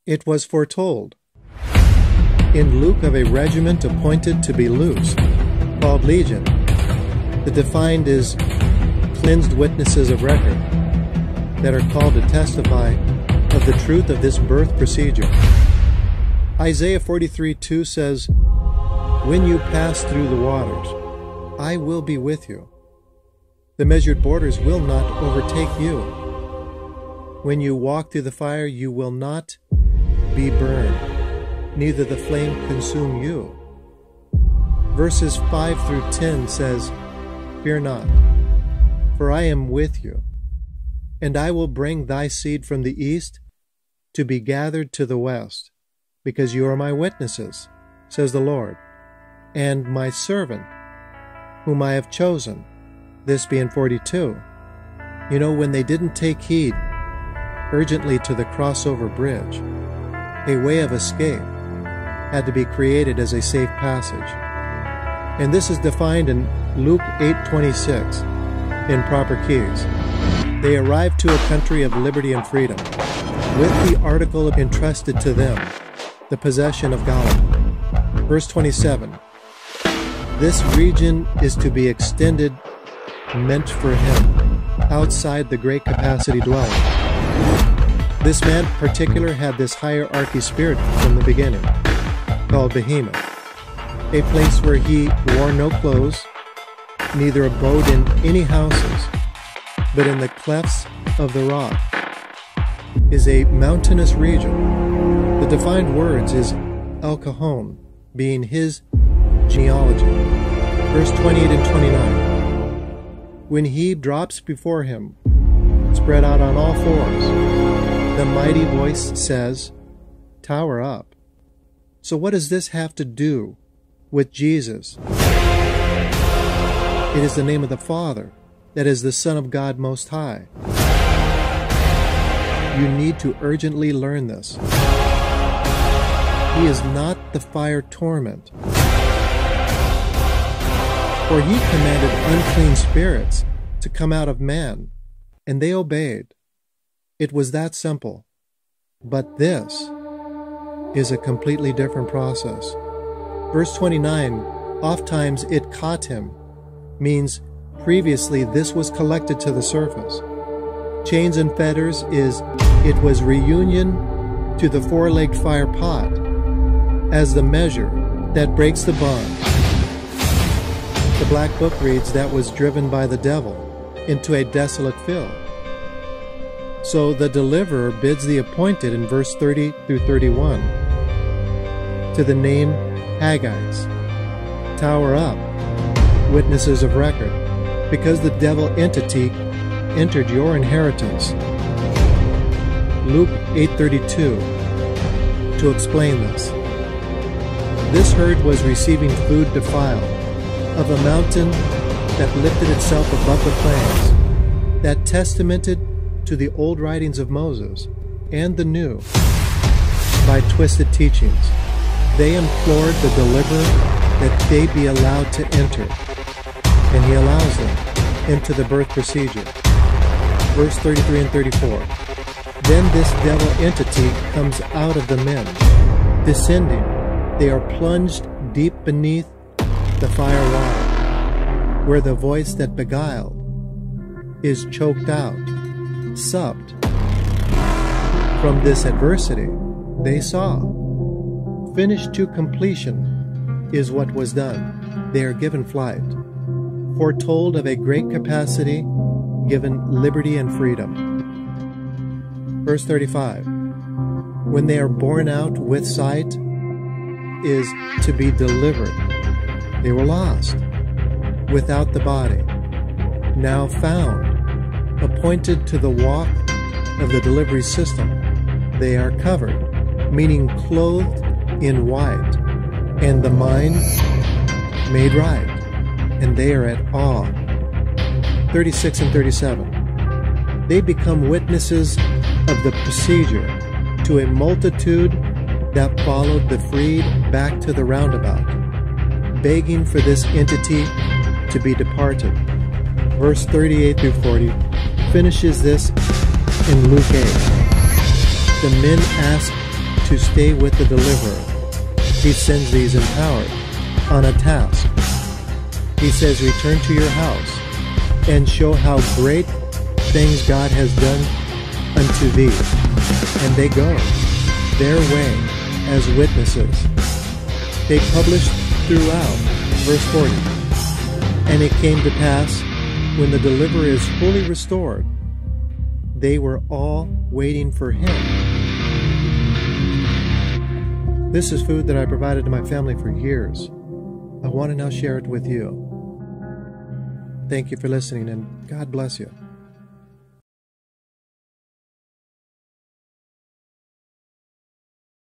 It was foretold in Luke of a regiment appointed to be loosed, called Legion. The defined is cleansed witnesses of record that are called to testify of the truth of this birth procedure. Isaiah 43:2 says, "When you pass through the waters, I will be with you. The measured borders will not overtake you. When you walk through the fire, you will not be burned, neither the flame consume you." Verses 5 through 10 says, "Fear not, for I am with you, and I will bring thy seed from the east to be gathered to the west, because you are my witnesses, says the Lord, and my servant, whom I have chosen." This being 42. You know, when they didn't take heed urgently to the crossover bridge, a way of escape had to be created as a safe passage. And this is defined in Luke 8:26 in proper keys. They arrived to a country of liberty and freedom, with the article entrusted to them, the possession of Galilee. Verse 27. This region is to be extended, meant for him, outside the great capacity dwelling. This man in particular had this hierarchy spirit from the beginning, called Behemoth, a place where he wore no clothes, neither abode in any houses, but in the clefts of the rock, is a mountainous region. The defined words is El Cajon, being his genealogy. Verse 28 and 29. When he drops before him, spread out on all fours, the mighty voice says, "Tower up." So what does this have to do with Jesus? It is the name of the Father, that is the Son of God Most High. You need to urgently learn this. He is not the fire torment. For he commanded unclean spirits to come out of man, and they obeyed. It was that simple. But this is a completely different process. Verse 29, oftentimes it caught him, means previously this was collected to the surface. Chains and fetters is it was reunion to the four-legged fire pot as the measure that breaks the bond. The Black Book reads that was driven by the devil into a desolate field. So the deliverer bids the appointed in verse 30 through 31 to the name Haggai's, tower up, witnesses of record, because the devil entity entered your inheritance. Luke 8:32 to explain this. This herd was receiving food defiled of a mountain that lifted itself above the plains, that testamented to the old writings of Moses and the new by twisted teachings. They implored the deliverer that they be allowed to enter, and he allows them into the birth procedure. Verse 33 and 34. Then this devil entity comes out of the men, descending. They are plunged deep beneath the fire water, where the voice that beguiled is choked out, supped. From this adversity, they saw. Finished to completion is what was done. They are given flight. Foretold of a great capacity, given liberty and freedom. Verse 35. When they are borne out with sight, is to be delivered. They were lost, without the body, now found, appointed to the walk of the delivery system. They are covered, meaning clothed in white, and the mind made right, and they are at awe. 36 and 37. They become witnesses of the procedure to a multitude that followed the freed back to the roundabout, begging for this entity to be departed. Verse 38 through 40 finishes this in Luke 8. The men asked to stay with the deliverer. He sends these empowered on a task. He says, return to your house and show how great things God has done unto thee. And they go their way as witnesses. They published throughout. Verse 40. And it came to pass, when the deliverer is fully restored, they were all waiting for him. This is food that I provided to my family for years. I want to now share it with you. Thank you for listening, and God bless you.